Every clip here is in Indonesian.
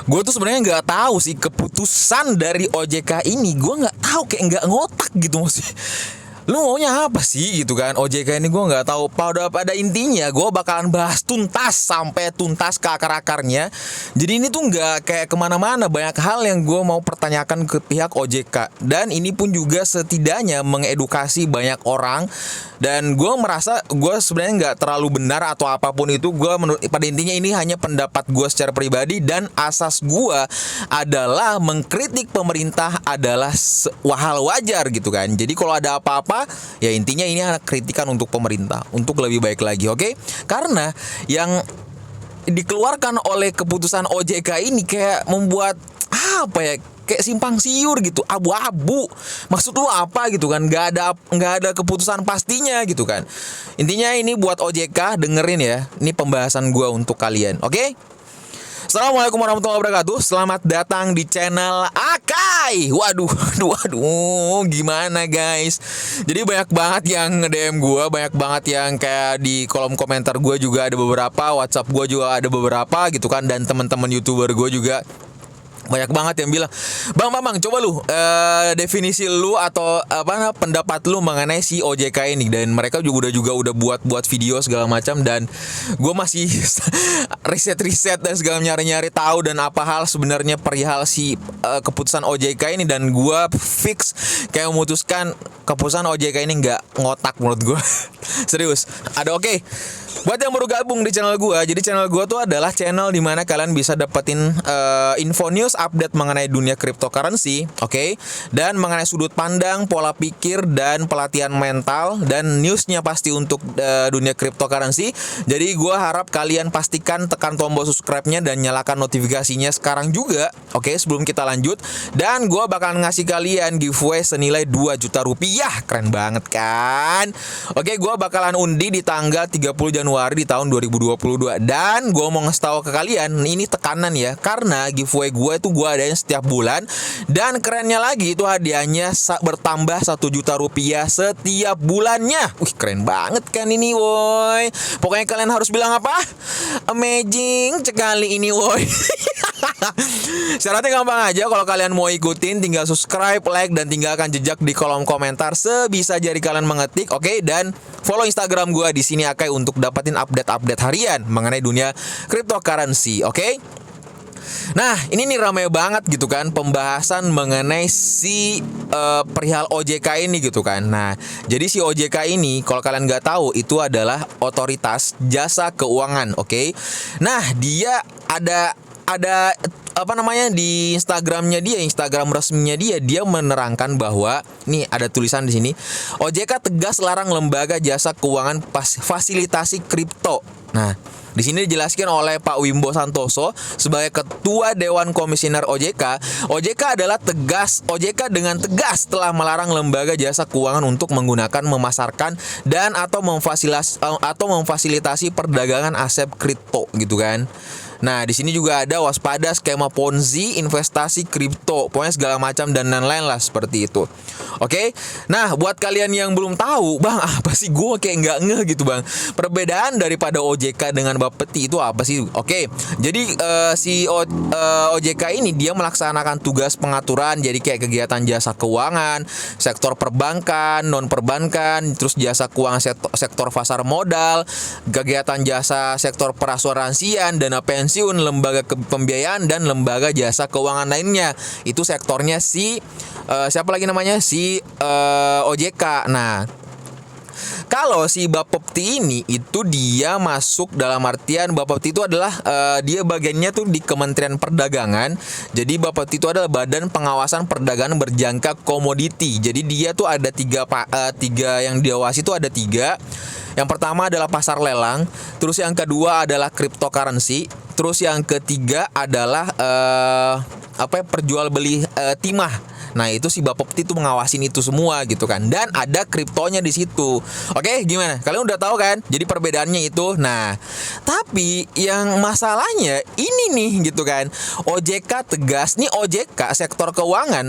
Gue tuh sebenarnya nggak tahu sih keputusan dari OJK ini. Gue nggak tahu, kayak nggak ngotak gitu maksudnya. Lu maunya apa sih gitu kan? OJK ini gue nggak tahu. Pada intinya gue bakalan bahas tuntas sampai tuntas ke akar-akarnya. Jadi ini tuh nggak kayak kemana-mana. Banyak hal yang gue mau pertanyakan ke pihak OJK. Dan ini pun juga setidaknya mengedukasi banyak orang. Dan gue merasa gue sebenarnya nggak terlalu benar atau apapun itu. Gue pada intinya ini hanya pendapat gue secara pribadi. Dan asas gue adalah mengkritik pemerintah adalah hal wajar gitu kan. Jadi kalau ada apa-apa, ya intinya ini adalah kritikan untuk pemerintah untuk lebih baik lagi, oke? Karena yang dikeluarkan oleh keputusan OJK ini kayak membuat apa ya, kayak simpang siur gitu, abu-abu. Maksud lu apa gitu kan? Nggak ada keputusan pastinya gitu kan. Intinya ini buat OJK, dengerin ya. Ini pembahasan gua untuk kalian, oke? Assalamualaikum warahmatullahi wabarakatuh. Selamat datang di channel Akai. Waduh, gimana guys? Jadi banyak banget yang nge-DM gue, banyak banget yang kayak di kolom komentar gue juga ada beberapa, WhatsApp gue juga ada beberapa gitu kan, dan teman-teman YouTuber gue juga banyak banget yang bilang, Bang, coba lu definisi lu atau apa pendapat lu mengenai si OJK ini. Dan mereka juga udah buat video segala macam, dan gue masih riset dan segala nyari tahu dan apa hal sebenarnya perihal si keputusan OJK ini. Dan gue fix kayak memutuskan keputusan OJK ini nggak ngotak menurut gue. Serius. Oke. Buat yang baru gabung di channel gue, jadi channel gue tuh adalah channel dimana kalian bisa dapetin info news update mengenai dunia cryptocurrency, oke? Dan mengenai sudut pandang, pola pikir, dan pelatihan mental, dan newsnya pasti untuk dunia cryptocurrency. Jadi gue harap kalian pastikan tekan tombol subscribe-nya dan nyalakan notifikasinya sekarang juga, oke? Sebelum kita lanjut, dan gue bakalan ngasih kalian giveaway senilai 2 juta rupiah, keren banget kan? Oke, gue bakalan undi di tanggal 30 Januari di tahun 2022. Dan gue mau ngasih tahu ke kalian, ini tekanan ya, karena giveaway gue itu gue adain setiap bulan. Dan kerennya lagi itu hadiahnya bertambah 1 juta rupiah setiap bulannya. Wih, keren banget kan ini woi. Pokoknya kalian harus bilang apa? Amazing sekali ini woi. Syaratnya gampang aja, kalau kalian mau ikutin tinggal subscribe, like, dan tinggalkan jejak di kolom komentar sebisa jari kalian mengetik, oke? Dan follow Instagram gue di sini Akai untuk dapetin update harian mengenai dunia cryptocurrency, oke? Nah, ini nih ramai banget gitu kan pembahasan mengenai si perihal OJK ini gitu kan. Nah, jadi si OJK ini kalau kalian nggak tahu itu adalah otoritas jasa keuangan, oke? Nah, dia ada apa namanya di Instagram resminya dia menerangkan bahwa nih ada tulisan di sini, OJK tegas larang lembaga jasa keuangan fasilitasi kripto. Nah, di sini dijelaskan oleh Pak Wimbo Santoso sebagai Ketua Dewan Komisioner OJK. OJK dengan tegas telah melarang lembaga jasa keuangan untuk menggunakan, memasarkan, dan atau memfasilitasi perdagangan aset kripto gitu kan. Nah, di sini juga ada waspada skema Ponzi, investasi kripto, pokoknya segala macam dan lain-lain lah seperti itu. Oke. Nah, buat kalian yang belum tahu, Bang, apa sih gue kayak nggak ngeh gitu, Bang. Perbedaan daripada OJK dengan Bapeti itu apa sih? Oke. Jadi si OJK ini dia melaksanakan tugas pengaturan, jadi kayak kegiatan jasa keuangan, sektor perbankan, non perbankan, terus jasa keuangan sektor pasar modal, kegiatan jasa sektor perasuransian, dana pensiun, lembaga pembiayaan, dan lembaga jasa keuangan lainnya. Itu sektornya si siapa lagi namanya? Si OJK. Nah, kalau si Bapepti ini itu dia masuk dalam artian Bapepti itu adalah dia bagiannya tuh di Kementerian Perdagangan. Jadi Bapepti itu adalah Badan Pengawasan Perdagangan Berjangka Komoditi. Jadi dia tuh ada tiga yang diawasi itu ada 3. Yang pertama adalah pasar lelang, terus yang kedua adalah cryptocurrency, terus yang ketiga adalah perjual beli timah. Nah, itu si Bapepti itu mengawasin itu semua gitu kan. Dan ada kriptonya di situ. Oke, gimana? Kalian udah tahu kan? Jadi perbedaannya itu. Nah, tapi yang masalahnya ini nih gitu kan. OJK tegas nih, OJK sektor keuangan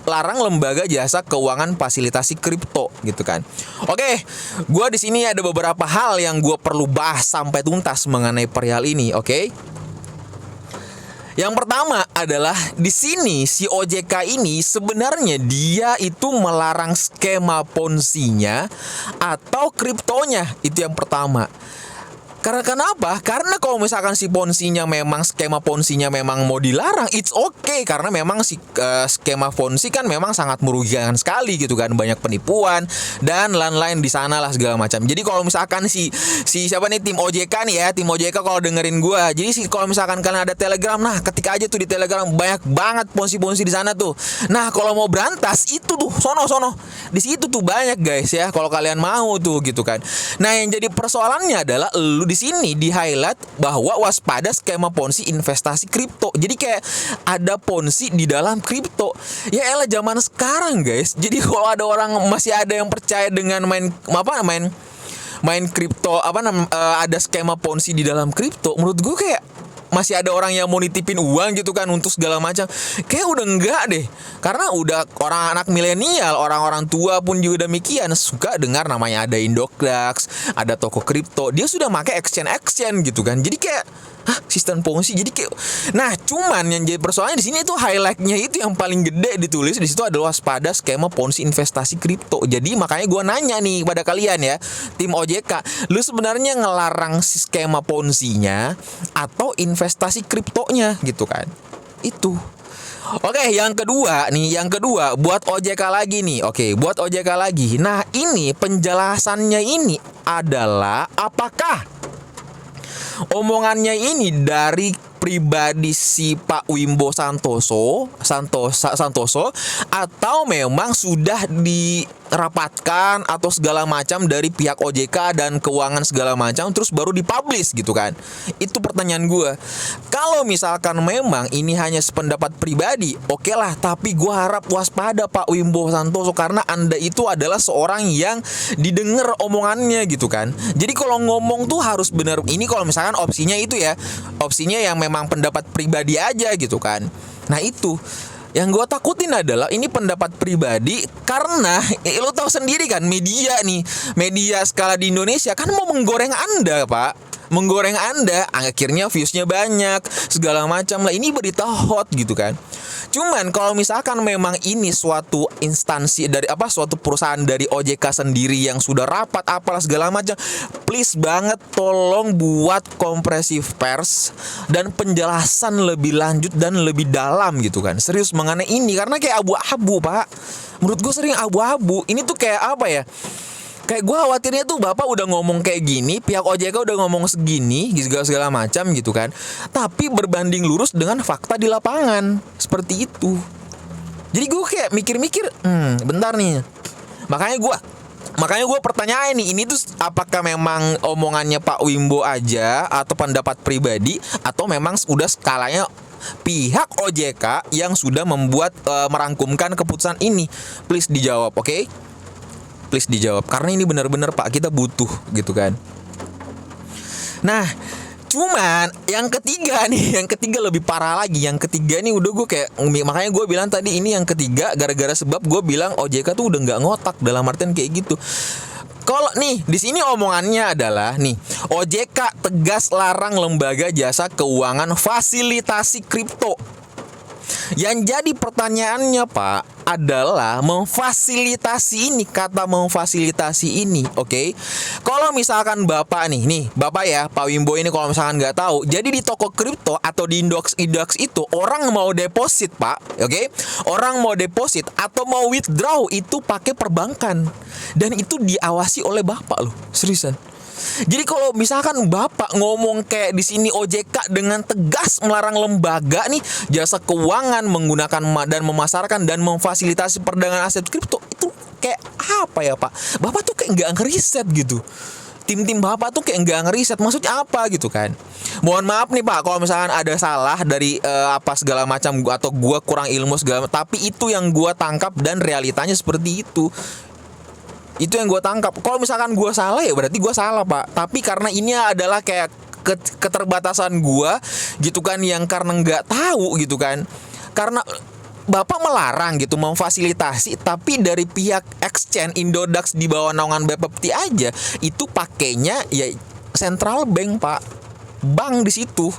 larang lembaga jasa keuangan fasilitasi kripto gitu kan. Oke, gue di sini ada beberapa hal yang gue perlu bahas sampai tuntas mengenai perihal ini, oke? Yang pertama adalah di sini si OJK ini sebenarnya dia itu melarang skema ponzi-nya atau kriptonya. Itu yang pertama. Karena kenapa? Karena kalau misalkan si ponzi-nya memang skema ponzi-nya memang mau dilarang, it's okay karena memang si skema ponzi kan memang sangat merugikan sekali gitu kan, banyak penipuan dan lain-lain di sana lah segala macam. Jadi kalau misalkan si siapa nih tim OJK nih ya, tim OJK kalau dengerin gua. Jadi kalau misalkan kalian ada Telegram, nah ketika aja tuh di Telegram banyak banget ponzi-ponzi di sana tuh. Nah, kalau mau berantas itu tuh sono. Di situ tuh banyak guys ya kalau kalian mau tuh gitu kan. Nah, yang jadi persoalannya adalah lu di sini di highlight bahwa waspada skema ponzi investasi kripto. Jadi kayak ada ponzi di dalam kripto. Ya elah zaman sekarang guys. Jadi kalau ada orang masih ada yang percaya dengan main kripto ada skema ponzi di dalam kripto, menurut gue kayak masih ada orang yang mau nitipin uang gitu kan untuk segala macam. Kayak udah enggak deh. Karena udah orang anak milenial, orang-orang tua pun juga demikian suka dengar namanya ada Indodax, ada toko kripto. Dia sudah pakai exchange gitu kan. Jadi kayak sistem ponzi. Jadi kayak nah, cuman yang jadi persoalannya di sini itu highlightnya itu yang paling gede ditulis di situ adalah waspada skema ponzi investasi kripto. Jadi makanya gue nanya nih pada kalian ya, tim OJK, lu sebenarnya ngelarang si skema ponzi-nya atau investasi kriptonya gitu kan? Itu. Oke, yang kedua buat OJK lagi nih. Oke, buat OJK lagi. Nah, ini penjelasannya ini adalah apakah omongannya ini dari pribadi si Pak Wimbo Santoso atau memang sudah dirapatkan atau segala macam dari pihak OJK dan keuangan segala macam terus baru dipublish gitu kan. Itu pertanyaan gue. Kalau misalkan memang ini hanya sependapat pribadi, oke lah, tapi gue harap waspada Pak Wimbo Santoso karena Anda itu adalah seorang yang didengar omongannya gitu kan. Jadi kalau ngomong tuh harus benar. Ini kalau misalkan opsinya itu ya, opsinya yang memang pendapat pribadi aja gitu kan. Nah itu yang gue takutin adalah ini pendapat pribadi karena lo tahu sendiri kan media skala di Indonesia kan mau menggoreng Anda Pak. Menggoreng Anda, akhirnya viewsnya banyak, segala macam lah. Ini berita hot gitu kan. Cuman kalau misalkan memang ini suatu instansi dari suatu perusahaan dari OJK sendiri yang sudah rapat apalah segala macam, please banget tolong buat kompresif pers dan penjelasan lebih lanjut dan lebih dalam gitu kan. Serius mengenai ini karena kayak abu-abu Pak. Menurut gue sering abu-abu. Ini tuh kayak apa ya? Kayak gue khawatirnya tuh Bapak udah ngomong kayak gini, pihak OJK udah ngomong segini, segala macam gitu kan. Tapi berbanding lurus dengan fakta di lapangan. Seperti itu. Jadi gue kayak mikir-mikir, bentar nih. Makanya gue pertanyaan nih, ini tuh apakah memang omongannya Pak Wimbo aja atau pendapat pribadi atau memang udah skalanya pihak OJK yang sudah membuat merangkumkan keputusan ini? Please dijawab, oke? Please dijawab karena ini benar-benar Pak kita butuh gitu kan. Nah, cuman yang ketiga lebih parah lagi. Yang ketiga nih udah gue kayak makanya gue bilang tadi ini yang ketiga gara-gara sebab gue bilang OJK tuh udah nggak ngotak dalam artian kayak gitu. Kalau nih di sini omongannya adalah nih OJK tegas larang lembaga jasa keuangan fasilitasi kripto. Yang jadi pertanyaannya Pak adalah memfasilitasi ini, kata memfasilitasi ini, oke? Kalau misalkan Bapak Bapak ya, Pak Wimbo ini kalau misalkan nggak tahu, jadi di toko kripto atau di indox itu orang mau deposit Pak, oke? Orang mau deposit atau mau withdraw itu pakai perbankan dan itu diawasi oleh Bapak loh, seriusan. Jadi kalau misalkan Bapak ngomong kayak di sini OJK dengan tegas melarang lembaga nih jasa keuangan menggunakan dan memasarkan dan memfasilitasi perdagangan aset kripto, itu kayak apa ya Pak? Bapak tuh kayak nggak ngeriset gitu. Tim-tim Bapak tuh kayak nggak ngeriset, maksudnya apa gitu kan? Mohon maaf nih Pak kalau misalkan ada salah dari segala macam atau gua kurang ilmu segala, tapi itu yang gua tangkap dan realitanya seperti itu. Itu yang gue tangkap. Kalau misalkan gue salah ya berarti gue salah Pak. Tapi karena ini adalah kayak keterbatasan gue gitu kan, yang karena nggak tahu gitu kan. Karena Bapak melarang gitu memfasilitasi, tapi dari pihak exchange Indodax di bawah naungan Bapepti aja itu pakainya ya central bank Pak, bank di situ.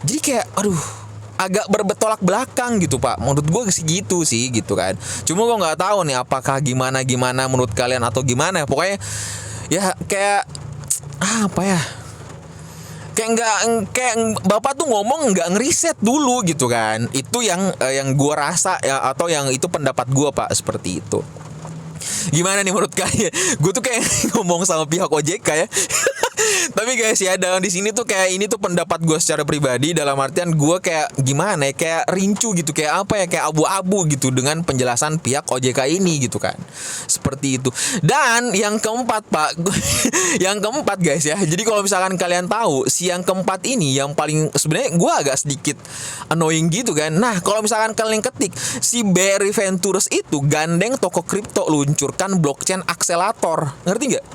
Jadi kayak aduh, agak berbetolak belakang gitu Pak. Menurut gue sih gitu sih gitu kan. Cuma gue nggak tahu nih apakah gimana menurut kalian atau gimana. Pokoknya ya kayak apa ya? Kayak bapak tuh ngomong nggak ngeriset dulu gitu kan. Itu yang gue rasa ya, atau yang itu pendapat gue Pak, seperti itu. Gimana nih menurut kalian? Gue tuh kayak ngomong sama pihak OJK ya. Tapi guys ya, dalam di sini tuh kayak ini tuh pendapat gue secara pribadi, dalam artian gue kayak gimana ya, kayak rincu gitu, kayak apa ya, kayak abu-abu gitu dengan penjelasan pihak OJK ini gitu kan. Seperti itu. Dan yang keempat Pak, yang keempat guys ya. Jadi kalau misalkan kalian tahu, si yang keempat ini yang paling sebenarnya gue agak sedikit annoying gitu kan. Nah, kalau misalkan kalian ketik si Barry Ventures itu gandeng toko kripto luncurkan blockchain akselerator. Ngerti nggak?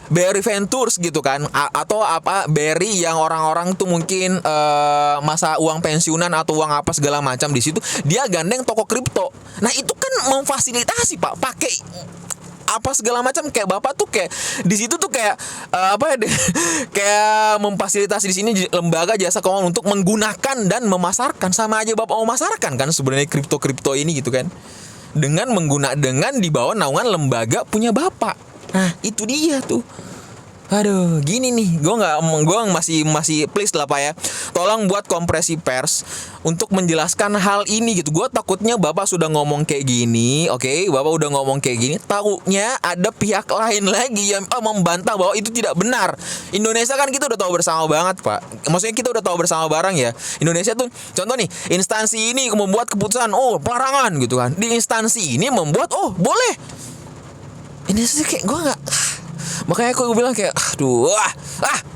Barry Ventures gitu kan, atau apa, Barry yang orang-orang tuh mungkin masa uang pensiunan atau uang apa segala macam di situ, dia gandeng toko kripto. Nah itu kan memfasilitasi Pak, pakai apa segala macam, kayak bapak tuh kayak di situ tuh kayak apa ya, kayak memfasilitasi di sini lembaga jasa keuangan untuk menggunakan dan memasarkan. Sama aja bapak memasarkan kan sebenarnya kripto ini gitu kan, dengan di bawah naungan lembaga punya bapak. Nah itu dia tuh. Aduh, gini nih, gue masih please lah Pak ya, tolong buat kompresi pers untuk menjelaskan hal ini gitu. Gue takutnya bapak sudah ngomong kayak gini, oke, bapak udah ngomong kayak gini, takutnya ada pihak lain lagi yang membantah bahwa itu tidak benar. Indonesia kan kita udah tahu bersama banget Pak, maksudnya kita udah tahu bersama barang ya. Indonesia tuh contoh nih, instansi ini membuat keputusan pelarangan gitu kan, di instansi ini membuat boleh. Ini sih kayak gue nggak, makanya aku bilang kayak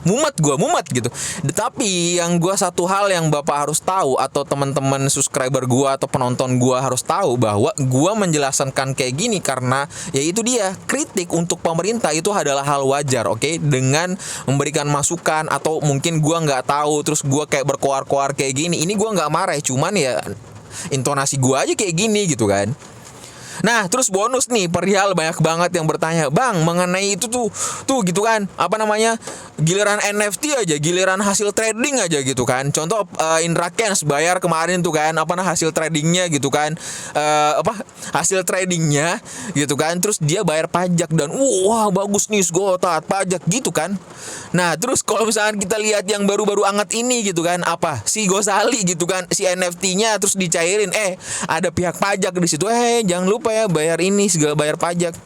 mumet gitu. Tapi yang gue, satu hal yang bapak harus tahu, atau teman-teman subscriber gue atau penonton gue harus tahu, bahwa gue menjelaskan kayak gini karena ya itu dia, kritik untuk pemerintah itu adalah hal wajar, oke? Dengan memberikan masukan, atau mungkin gue nggak tahu terus gue kayak berkoar-koar kayak gini, ini gue nggak marah, cuman ya intonasi gue aja kayak gini gitu kan. Nah terus bonus nih, perihal banyak banget yang bertanya, Bang, mengenai itu tuh gitu kan, apa namanya, giliran NFT aja, giliran hasil trading aja gitu kan. Contoh Indra Kents bayar kemarin tuh kan, hasil tradingnya gitu kan, hasil tradingnya gitu kan, terus dia bayar pajak dan wah bagus nih, gue taat pajak gitu kan. Nah terus kalau misalkan kita lihat yang baru-baru anget ini gitu kan, apa si Gosali gitu kan, si NFT-nya terus dicairin, ada pihak pajak di situ, jangan lupa ya bayar ini, segala bayar pajak.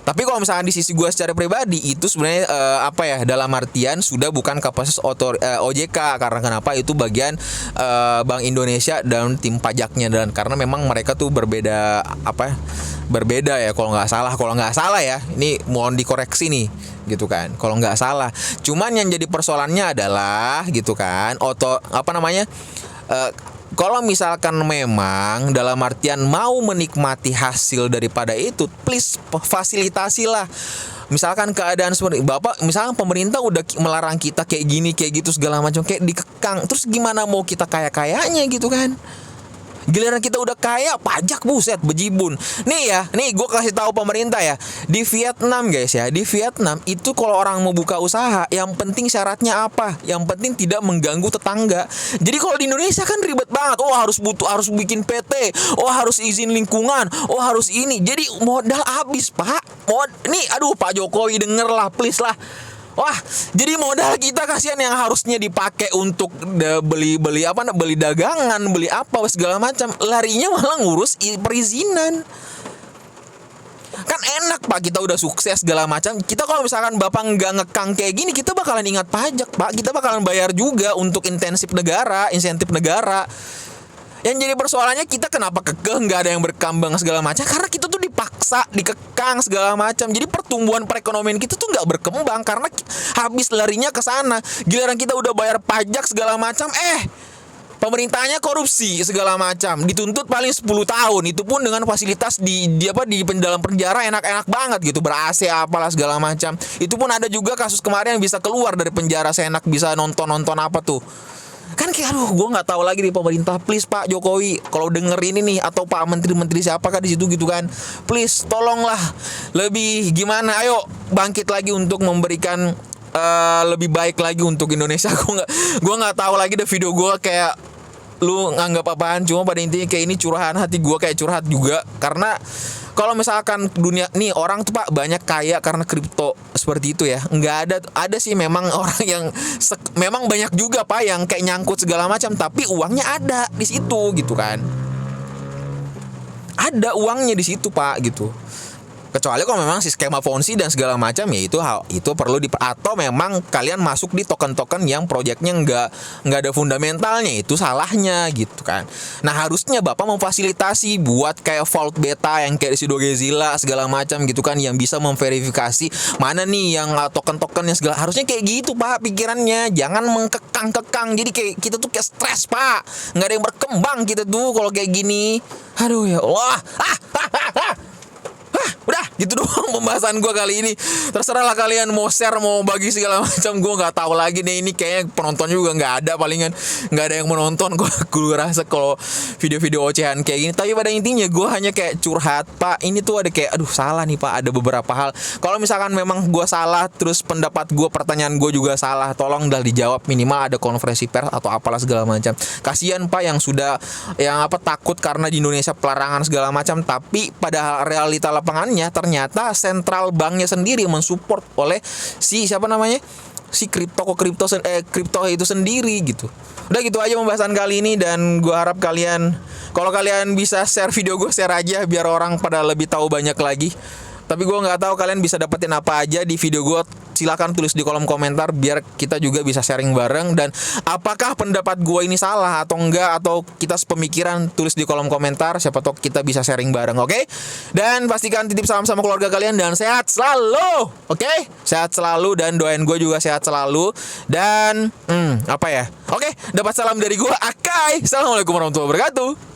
Tapi kalau misalkan di sisi gue secara pribadi, itu sebenarnya dalam artian sudah bukan kapasitas OJK. Karena kenapa? Itu bagian Bank Indonesia dan tim pajaknya, dan karena memang mereka tuh berbeda ya, kalau nggak salah ya, ini mohon dikoreksi nih gitu kan, kalau nggak salah. Cuman yang jadi persoalannya adalah gitu kan, kalau misalkan memang dalam artian mau menikmati hasil daripada itu, please fasilitasilah. Misalkan keadaan seperti bapak, misalkan pemerintah udah melarang kita kayak gini, kayak gitu segala macam, kayak dikekang, terus gimana mau kita kaya-kayanya gitu kan? Giliran kita udah kaya, pajak buset bejibun. Nih gue kasih tahu pemerintah ya, di Vietnam guys ya, di Vietnam itu kalau orang mau buka usaha, yang penting syaratnya apa? Yang penting tidak mengganggu tetangga. Jadi kalau di Indonesia kan ribet banget. Harus bikin PT, harus izin lingkungan, harus ini. Jadi modal habis Pak. Pak Jokowi denger lah, please lah. Wah, jadi modal kita kasihan yang harusnya dipakai untuk beli dagangan, beli apa segala macam, larinya malah ngurus perizinan. Kan enak Pak, kita udah sukses segala macam. Kita kalau misalkan bapak nggak ngekang kayak gini, kita bakalan ingat pajak Pak, kita bakalan bayar juga untuk insentif negara. Yang jadi persoalannya, kita kenapa kekeh, nggak ada yang berkembang segala macam, karena kita tuh dipaksa, dikekang segala macam. Jadi pertumbuhan perekonomian kita tuh nggak berkembang karena habis larinya ke sana. Giliran kita udah bayar pajak segala macam, pemerintahnya korupsi segala macam, dituntut paling 10 tahun. Itu pun dengan fasilitas di dalam penjara enak-enak banget gitu, ber-AC apalah segala macam. Itu pun ada juga kasus kemarin yang bisa keluar dari penjara seenak, bisa nonton apa tuh. Kan kayak gue nggak tahu lagi di pemerintah, please Pak Jokowi, kalau denger ini nih, atau Pak Menteri siapakah di situ gitu kan, please tolonglah lebih gimana, ayo bangkit lagi untuk memberikan lebih baik lagi untuk Indonesia. Gue nggak tahu lagi, ada video gue kayak lu nganggap apaan, cuma pada intinya kayak ini curahan hati gue, kayak curhat juga. Karena kalau misalkan dunia nih orang tuh Pak banyak kaya karena kripto seperti itu ya. Nggak ada sih memang orang yang memang banyak juga Pak yang kayak nyangkut segala macam, tapi uangnya ada di situ gitu kan. Ada uangnya di situ Pak gitu. Kecuali kalau memang si skema Ponzi dan segala macam ya itu perlu atau memang kalian masuk di token-token yang proyeknya nggak ada fundamentalnya, itu salahnya gitu kan. Nah harusnya Bapak memfasilitasi buat kayak Vault Beta yang kayak si Dogezilla segala macam gitu kan, yang bisa memverifikasi mana nih yang token-tokennya segala. Harusnya kayak gitu Pak pikirannya, jangan mengkekang-kekang. Jadi kayak kita tuh kayak stres Pak, nggak ada yang berkembang kita tuh kalau kayak gini. Aduh ya Allah. Udah gitu doang pembahasan gue kali ini. Terserah lah kalian mau share, mau bagi segala macam, gue nggak tahu lagi nih. Ini kayaknya penonton juga nggak ada, palingan nggak ada yang menonton. Gue rasa kalau video-video ocehan kayak gini. Tapi pada intinya gue hanya kayak curhat Pak. Ini tuh ada kayak aduh salah nih Pak, ada beberapa hal. Kalau misalkan memang gue salah, terus pendapat gue, pertanyaan gue juga salah, tolong dah dijawab, minimal ada konferensi pers atau apalah segala macam. Kasihan Pak yang takut karena di Indonesia pelarangan segala macam, tapi pada realita lapangannya ternyata sentral banknya sendiri mensupport oleh si kripto itu sendiri gitu. Udah gitu aja pembahasan kali ini, dan gue harap kalau kalian bisa share video gue, share aja biar orang pada lebih tahu banyak lagi. Tapi gue nggak tahu kalian bisa dapetin apa aja di video gue. Silakan tulis di kolom komentar biar kita juga bisa sharing bareng. Dan apakah pendapat gue ini salah atau enggak, atau kita sepemikiran, tulis di kolom komentar. Siapa tahu kita bisa sharing bareng, oke? Dan pastikan titip salam sama keluarga kalian dan sehat selalu, oke? Sehat selalu dan doain gue juga sehat selalu. Dan Oke, dapat salam dari gue Akai. Assalamualaikum warahmatullahi wabarakatuh.